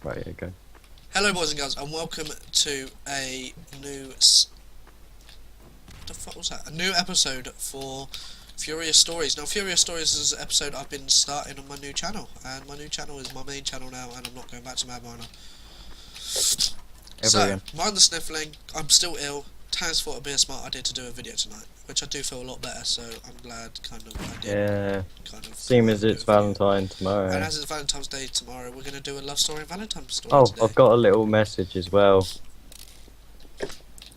Right, here you go. Hello, boys and girls, and welcome to a new. What the fuck was that? A new episode for Furious Stories. Now, Furious Stories is an episode I've been starting on my new channel, and my new channel is my main channel now, and I'm not going back to Mad Miner. Ever So, again. mind the sniffling. I'm still ill. Taz thought it'd be a smart idea to do a video tonight, which I do feel a lot better. So I'm glad, I did. Yeah. Kind of Seeing as do it's a video. Valentine And tomorrow. as it's Valentine's Day tomorrow, we're gonna do a love story and Valentine's story Oh, today. I've got a little message as well.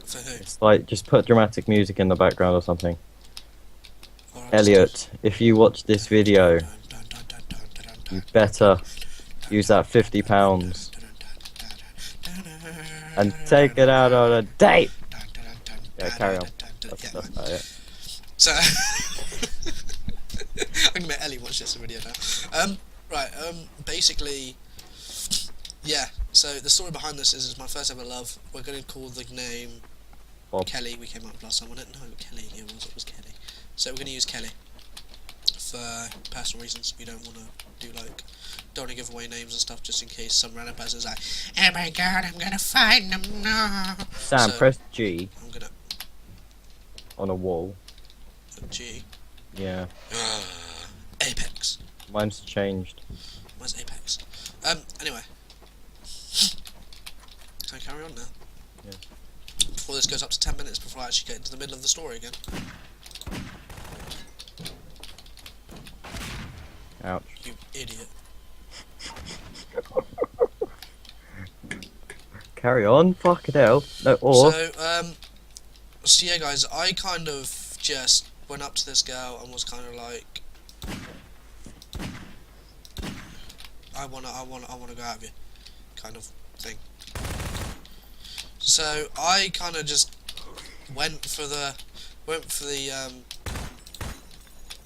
For who? It's like, just put dramatic music in the background or something. Or Elliot, if you watch this video, you better use that £50 and take it out on a date. Yeah, carry on. That's about it. So I'm gonna make Ellie watch this video now. Right. Basically, yeah. So the story behind this is my first ever love. We're gonna call the name Bob. Kelly. We came up with last time on it. No, Kelly. It was Kelly. So we're gonna use Kelly for personal reasons. We don't want to do like. Don't want to give away names and stuff just in case some random person's like, oh my god, I'm gonna find them now. Sam, So, press G I'm gonna on a wall. G. Yeah. Apex. Mine's changed. Where's Apex? Anyway. Can I carry on now? Yeah. Before this goes up to 10 minutes before I actually get into the middle of the story again. Ouch. You idiot. Carry on. Fucking hell. No, or. So yeah guys, I kind of just went up to this girl and was kind of like, I wanna go out with you, kind of thing. So I kind of just went for the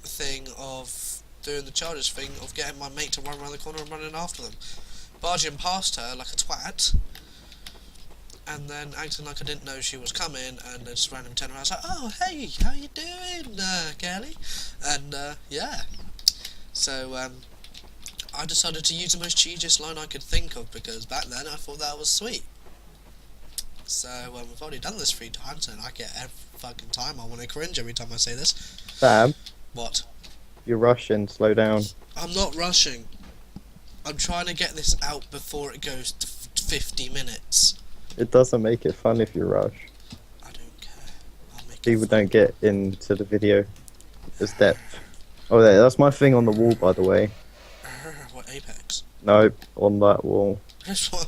thing of doing the childish thing of getting my mate to run around the corner and running after them, barging past her like a twat, and then acting like I didn't know she was coming, and then just randomly turn around. I was like, "Oh, hey, how you doing, Kelly?" And yeah, so I decided to use the most cheesiest line I could think of because back then I thought that was sweet. So we've already done this 3 times, and I get every fucking time I want to cringe every time I say this. Sam, What? you're rushing. Slow down. I'm not rushing. I'm trying to get this out before it goes to 50 minutes. It doesn't make it fun if you rush. I don't care. I'll make People it don't get into the video. There's depth. Oh, there. That's my thing on the wall, by the way. What, Apex? No, on that wall. This one.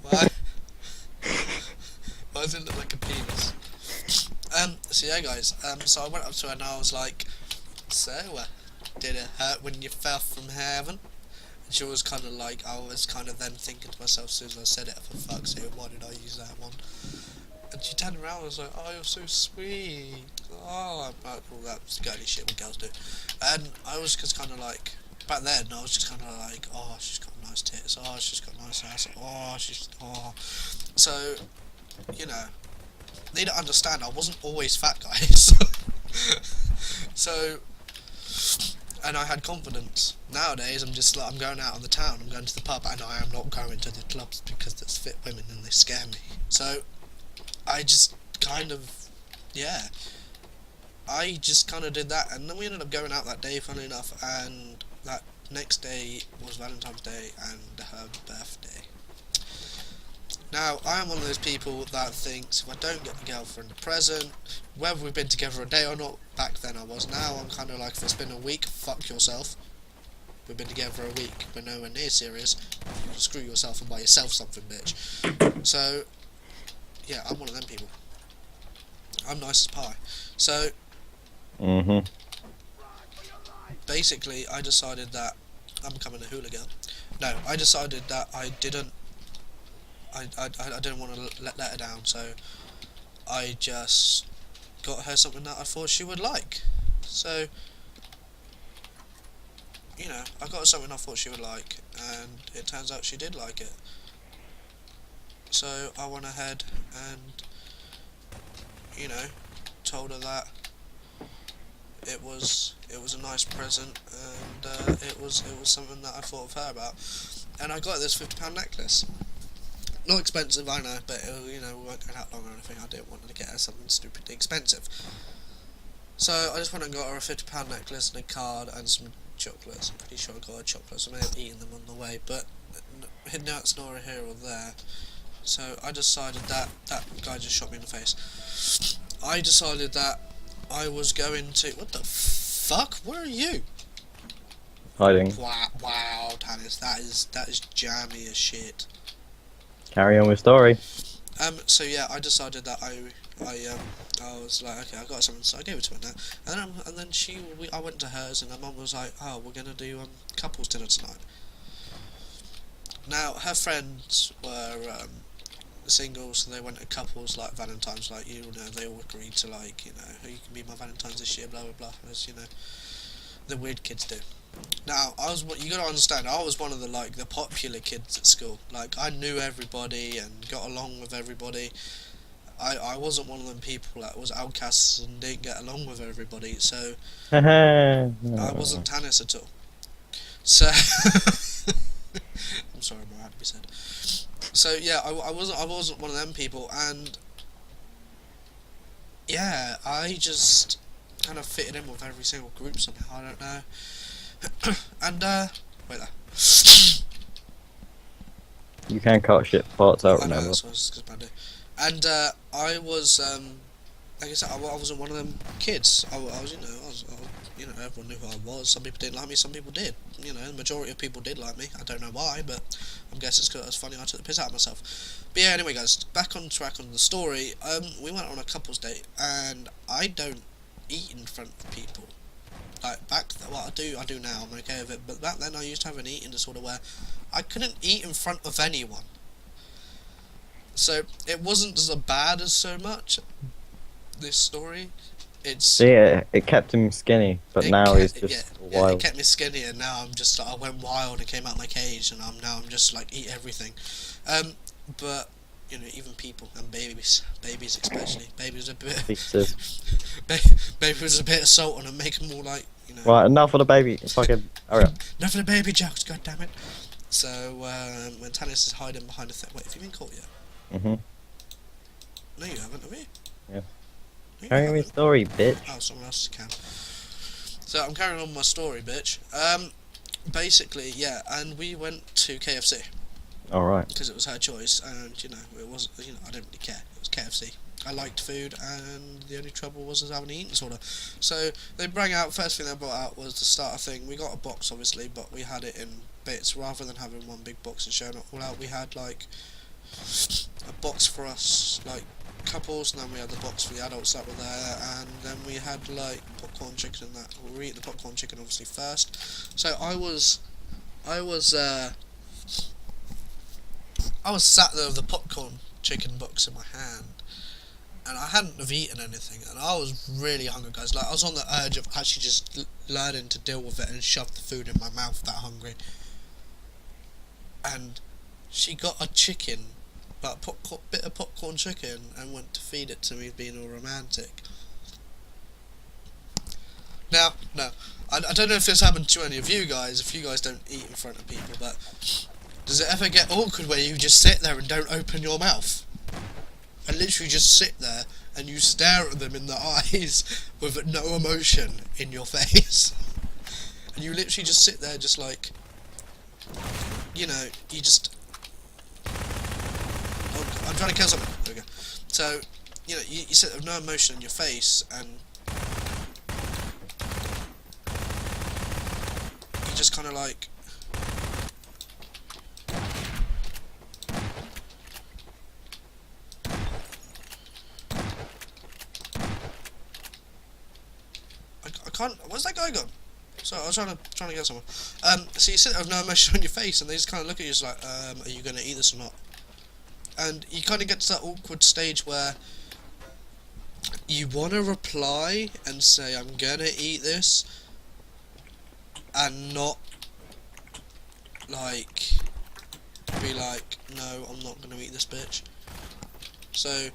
Why? Why does it look like a penis? So yeah guys, so I went up to her and I was like, so, did it hurt when you fell from heaven? And she was kind of like, I was kind of then thinking to myself as soon as I said it, for fuck's sake, why did I use that one? And she turned around and was like, oh, you're so sweet. Oh, I'm like, all that girly shit what girls do. And I was just kind of like, back then, I was just kind of like, oh, she's got nice tits. Oh, she's got nice ass. Oh. So, you know, need to understand, I wasn't always fat, guys. So, and I had confidence. Nowadays, I'm just like, I'm going out on the town, I'm going to the pub, and I am not going to the clubs because there's fit women and they scare me. So, I just kind of, yeah, I just kind of did that, and then we ended up going out that day, funnily enough, and that next day was Valentine's Day and her birthday. Now, I am one of those people that thinks if I don't get the girlfriend a present, whether we've been together a day or not, back then I was. Now I'm kind of like, if it's been a week, fuck yourself. We've been together for a week, we're nowhere near serious. You can screw yourself and buy yourself something, bitch. So, yeah, I'm one of them people. I'm nice as pie. So, basically, I decided that I'm becoming a hula girl. No, I decided that I didn't want to let her down, so I just got her something that I thought she would like. So, you know, I got her something I thought she would like, and it turns out she did like it. So I went ahead and, you know, told her that it was a nice present, and it was something that I thought of her about, and I got this £50 necklace. Not expensive, I know, but you know, we weren't going out long or anything. I didn't want to get her something stupidly expensive. So I just went and got her a £50 necklace and a card and some chocolates. I'm pretty sure I got her chocolates. I may have eaten them on the way, but that's neither here or there. So I decided that guy just shot me in the face. I decided that I was going to. What the fuck? Where are you? Hiding. Wow, Tannis, that is jammy as shit. Carry on with story. So yeah, I decided that I was like, okay, I got something, so I gave it to her now, and then I went to hers, and her mum was like, oh, we're gonna do couples dinner tonight. Now her friends were single, so they went to couples like Valentines, like, you know, they all agreed to, like, you know, you can be my Valentine's this year, blah blah blah, as you know, the weird kids do. Now, you gotta understand, I was one of the popular kids at school. Like, I knew everybody and got along with everybody. I wasn't one of them people that was outcasts and didn't get along with everybody, so I wasn't Tannis at all. So, I'm sorry, more had to be said. So yeah, I wasn't one of them people, and yeah, I just kind of fitted in with every single group somehow. I don't know. And wait there. You can cut shit parts out, I know, remember. that's what I was just about to do. And I was, like I said, I wasn't one of them kids. I was, you know, everyone knew who I was. Some people didn't like me, some people did. You know, the majority of people did like me. I don't know why, but I'm guessing it's because I was funny. I took the piss out of myself. But yeah, anyway, guys, back on track on the story. We went on a couple's date, and I don't eat in front of people. Like, I do now, I'm okay with it, but back then I used to have an eating disorder where I couldn't eat in front of anyone. So, it wasn't as bad as so much, this story. Yeah, it kept him skinny, but now he's just yeah, wild. it kept me skinny, and now I'm just, I went wild and came out my cage, and I'm just like, eat everything. But, you know, even people, and babies especially, babies a bit, baby was a bit of salt on them, make them all like, you know. Right, enough for the baby, fucking, hurry up. Enough for the baby jokes, god damn it. So, when Tannis is hiding behind a thing, wait, have you been caught yet? Mm-hmm. No, you haven't, have you? Yeah. No, Carry on with story, bitch. Oh, someone else can. So I'm carrying on my story, bitch. Basically, yeah, and we went to KFC. Alright. Because it was her choice, and, you know, it wasn't, you know, I didn't really care. It was KFC. I liked food, and the only trouble was having an eating disorder. So they brought out, first thing they brought out was the starter thing. We got a box, obviously, but we had it in bits. Rather than having one big box and showing it all out, we had, like, a box for us, like, couples, and then we had the box for the adults that were there, and then we had, like, popcorn chicken and that. We were eating the popcorn chicken, obviously, first. So I was sat there with the popcorn chicken box in my hand, and I hadn't have eaten anything, and I was really hungry, guys. Like, I was on the urge of actually just learning to deal with it and shove the food in my mouth that hungry. And she got a chicken, like a bit of popcorn chicken, and went to feed it to me, being all romantic. Now, no, I don't know if this happened to any of you guys, if you guys don't eat in front of people, but does it ever get awkward where you just sit there and don't open your mouth? And literally just sit there and you stare at them in the eyes with no emotion in your face. And you literally just sit there just like, you know, you just... Oh, I'm trying to kill something. There we go. So, you know, you sit there with no emotion in your face, and you just kind of like... Where's that guy gone? Sorry, I was trying to get someone. So you sit there with no emotion on your face, and they just kind of look at you, just like, are you going to eat this or not? And you kind of get to that awkward stage where you want to reply and say, I'm going to eat this, and not, like, be like, no, I'm not going to eat this, bitch. So,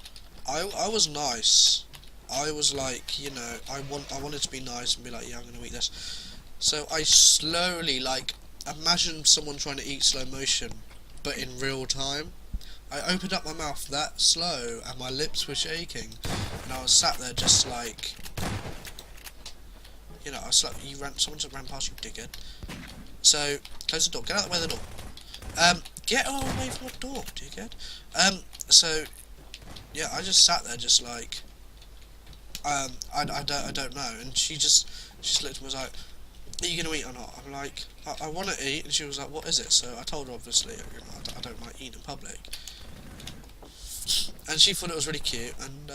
I was nice. I was like, you know, I wanted to be nice and be like, yeah, I'm going to eat this. So I slowly, like, imagine someone trying to eat slow motion, but in real time. I opened up my mouth that slow, and my lips were shaking, and I was sat there just like, you know, I was like, someone just ran past you, dickhead. So close the door. Get out of the way of the door. Get away from the door, dickhead. So yeah, I just sat there, just like, I don't know, and she just looked at me and was like, are you gonna eat or not? I'm like, I want to eat, and she was like, what is it? So I told her, obviously, you know, I don't like eating in public, and she thought it was really cute, and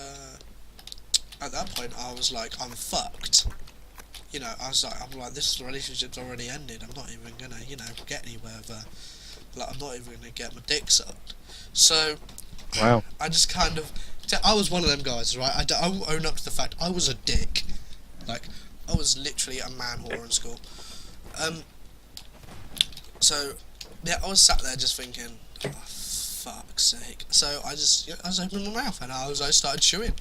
at that point I was like, I'm fucked. You know, I'm like, this relationship's already ended. I'm not even gonna, you know, get anywhere with her. Like, I'm not even gonna get my dick sucked. So Wow. I just kind of, I was one of them guys, right? I will own up to the fact I was a dick. Like, I was literally a man whore in school. So yeah, I was sat there just thinking, oh, fuck's sake. So I just, I was opening my mouth, and I started chewing.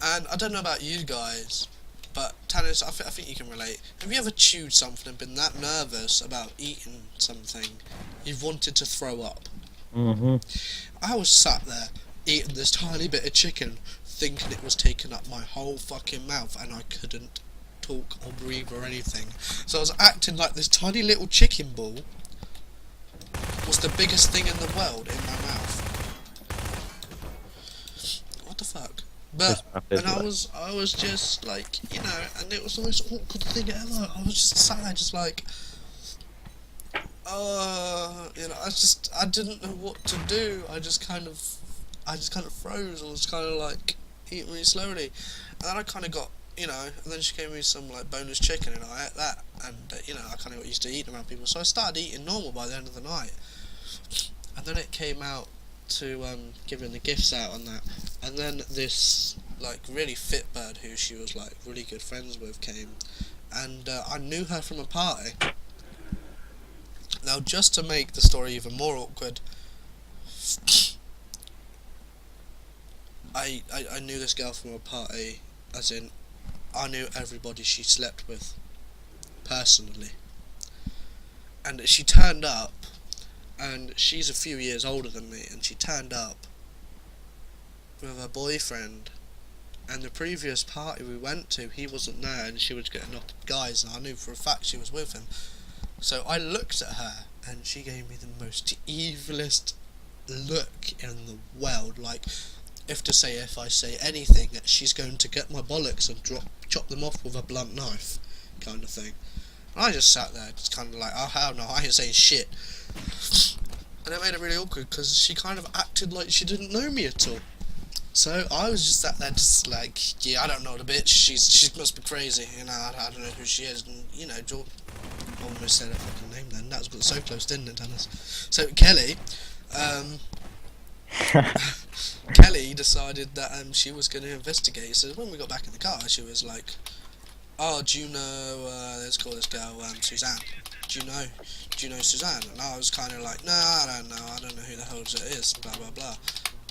And I don't know about you guys, but Tannis, I think you can relate. Have you ever chewed something and been that nervous about eating something you've wanted to throw up? Mm-hmm. I was sat there eating this tiny bit of chicken, thinking it was taking up my whole fucking mouth, and I couldn't talk or breathe or anything. So I was acting like this tiny little chicken ball was the biggest thing in the world in my mouth. What the fuck? But, and I was just like, you know, and it was the most awkward thing ever. I was just sat there just like, you know, I didn't know what to do. I just kind of froze. I was kind of like eating really slowly, and then I kind of got, you know, and then she gave me some like boneless chicken, and I ate that, and you know, I kind of got used to eating around people, so I started eating normal by the end of the night, and then it came out to giving the gifts out and that, and then this like really fit bird who she was like really good friends with came, and I knew her from a party. Now, just to make the story even more awkward, I knew this girl from a party, as in, I knew everybody she slept with, personally. And she turned up, and she's a few years older than me, and she turned up with her boyfriend, and the previous party we went to, he wasn't there, and she was getting up with guys, and I knew for a fact she was with him. So I looked at her, and she gave me the most evilest look in the world. Like, if I say anything, she's going to get my bollocks and chop them off with a blunt knife, kind of thing. And I just sat there, just kind of like, oh hell no, I ain't saying shit. And it made it really awkward, because she kind of acted like she didn't know me at all. So I was just sat there, just like, yeah, I don't know the bitch. She must be crazy, you know. I don't know who she is, and you know, almost said her fucking name then. That was got so close, didn't it, Dennis? So Kelly, Kelly decided that she was going to investigate. So when we got back in the car, she was like, "Oh, do you know? Let's call this girl Suzanne. Do you know Suzanne?" And I was kind of like, "No, I don't know. I don't know who the hell it is." Blah blah blah.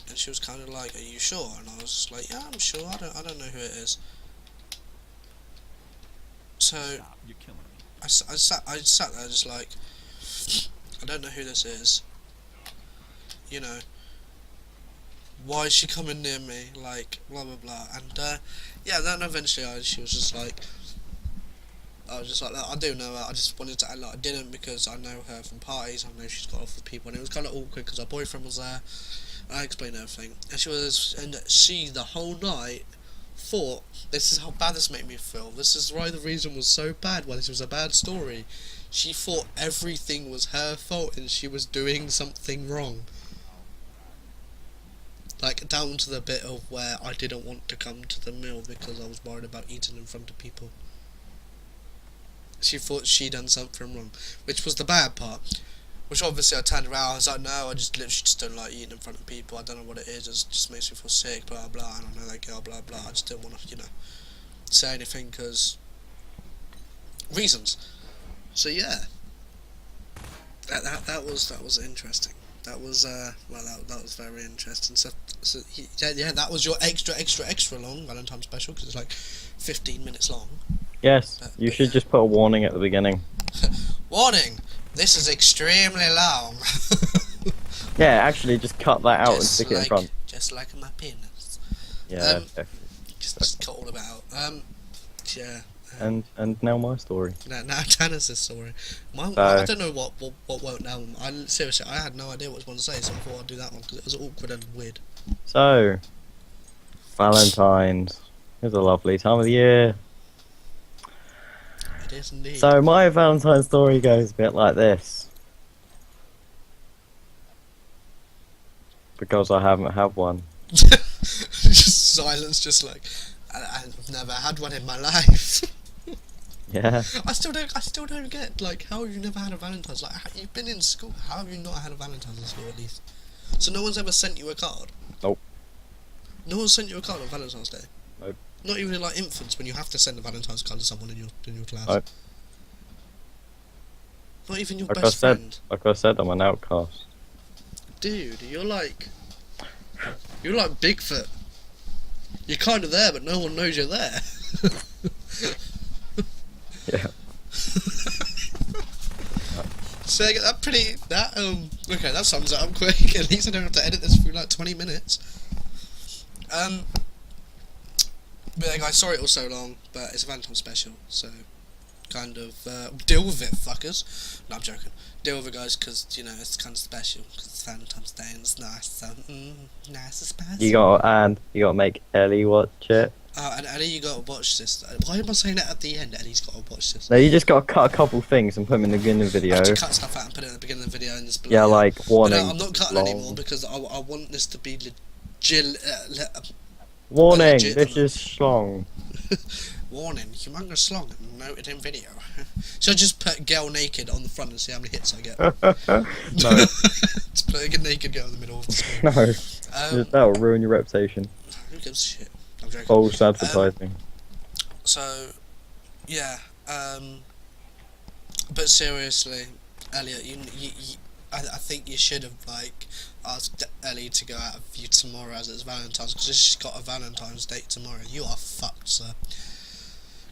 And she was kind of like, "Are you sure?" And I was like, "Yeah, I'm sure. I don't know who it is." So You're killing me. I sat there just like, I don't know who this is. You know, why is she coming near me? Like, blah blah blah. And yeah, then eventually she was just like, I was just like, I do know her. I just wanted to act like I didn't, because I know her from parties. I know she's got off with people, and it was kind of awkward because her boyfriend was there. And I explained everything, and she the whole night thought, this is how bad this made me feel. This is why the reason was so bad. Why this was a bad story. She thought everything was her fault, and she was doing something wrong. Like, down to the bit of where I didn't want to come to the meal because I was worried about eating in front of people. She thought she'd done something wrong, which was the bad part. Which obviously I turned around, I was like, no, I just literally just don't like eating in front of people. I don't know what it is, it just makes me feel sick, blah blah, I don't know that girl, blah blah. I just didn't want to, you know, say anything because reasons. So yeah, that was interesting. That was well, that was very interesting. So yeah, that was your extra long Valentine's special, because it's like 15 minutes long. Yes, you But should yeah. just put a warning at the beginning. Warning! This is extremely long. Yeah, actually, just cut that out and stick it in front. Just like my penis. Yeah, Just cut all of it out. Yeah. and now my story. Now Tannis' story. So, I don't know what went down. Seriously, I had no idea what I was going to say, so I thought I'd do that one because it was awkward and weird. so Valentines is a lovely time of the year. It is indeed. So my Valentine's story goes a bit like this. Because I haven't had one. Just silence, just like I've never had one in my life. Yeah. I still don't get like how have you never had a Valentine's? Like you've been in school, how have you not had a Valentine's in school at least? So no one's ever sent you a card. Nope. No one sent you a card on Valentine's Day. Nope. Not even in like infants when you have to send a Valentine's card to someone in your class. Nope. Not even your Like best friend. Like I said, I'm an outcast. Dude, you're like Bigfoot. You're kind of there, but no one knows you're there. Yeah. So I get okay, that sums it up quick. At least I don't have to edit this for like 20 minutes. But yeah, guys, sorry it was so long, but it's a Valentine's special, so kind of deal with it, fuckers. No, I'm joking. Deal with it, guys, because you know it's kind of special because it's Valentine's Day and it's nice. So nice and spicy. You gotta make Ellie watch it. And Eddie, you gotta watch this. Why am I saying that at the end? Eddie's gotta watch this. No, you just gotta cut a couple things and put them in the beginning of the I video. have to cut stuff out and put it at the beginning of the video and just Yeah, like warning. But no, I'm not cutting long. anymore because I want this to be legit. Warning, legit this is schlong. Warning, humongous slong noted in video. Should I just put girl naked on the front and see how many hits I get? No, Just put a naked girl in the middle of the screen. no. That'll ruin your reputation. Who gives a shit? I'm joking. False advertising. So, yeah. But seriously, Elliot, I think you should have like asked Ellie to go out with you tomorrow as it's Valentine's because she's got a Valentine's date tomorrow. You are fucked, sir.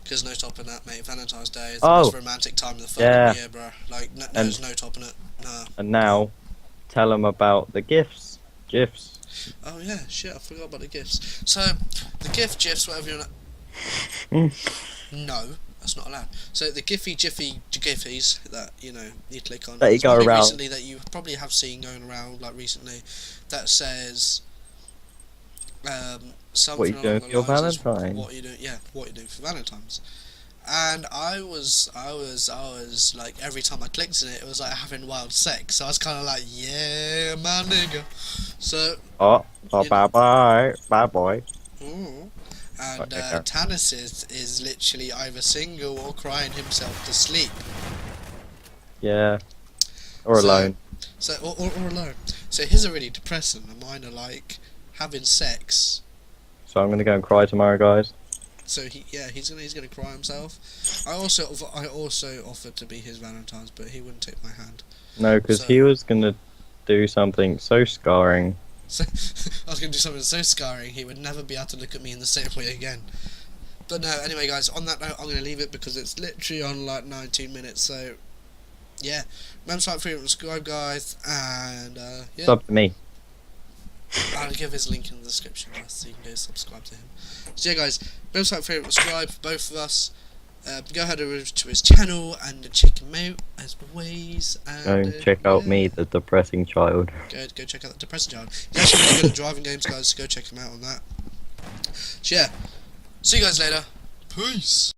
Because no topping that, mate. Valentine's Day is the most romantic time of the fucking year, bro. Like, there's no topping it. Nah. And now, tell them about the gifts. GIFs. Oh yeah, shit, I forgot about the gifts. So, the gift gifs, whatever you want. No, that's not allowed. So the Giphies that you click on. That you go around. Recently, that you probably have seen going around like recently, that says something What you doing along for your the lines of Valentine? What you do? Yeah, what you doing for Valentine's? And I was like every time I clicked on it, it was like having wild sex. So I was kind of like, yeah, my nigga. So. Bye boy. Ooh. And Okay. Tannis is literally either single or crying himself to sleep. Yeah. Or alone. So or alone. So his are really depressing, and mine are like having sex. So I'm gonna go and cry tomorrow, guys. So he's gonna cry himself. I also offered to be his Valentine's, but he wouldn't take my hand. No, because he was gonna do something so scarring. So I was gonna do something so scarring he would never be able to look at me in the same way again. But no, anyway, guys. On that note, I'm gonna leave it because it's literally on like 19 minutes. So yeah, remember to like, favorite, subscribe, guys, and yeah. It's up to me. I'll give his link in the description, guys, so you can go subscribe to him. So yeah, guys, remember to like, favorite, subscribe for both of us. Go ahead over to his channel and check him out as always. And Go and check out me, the depressing child. Go check out the depressing child. He's actually really good at driving games, guys. So go check him out on that. So yeah, see you guys later. Peace.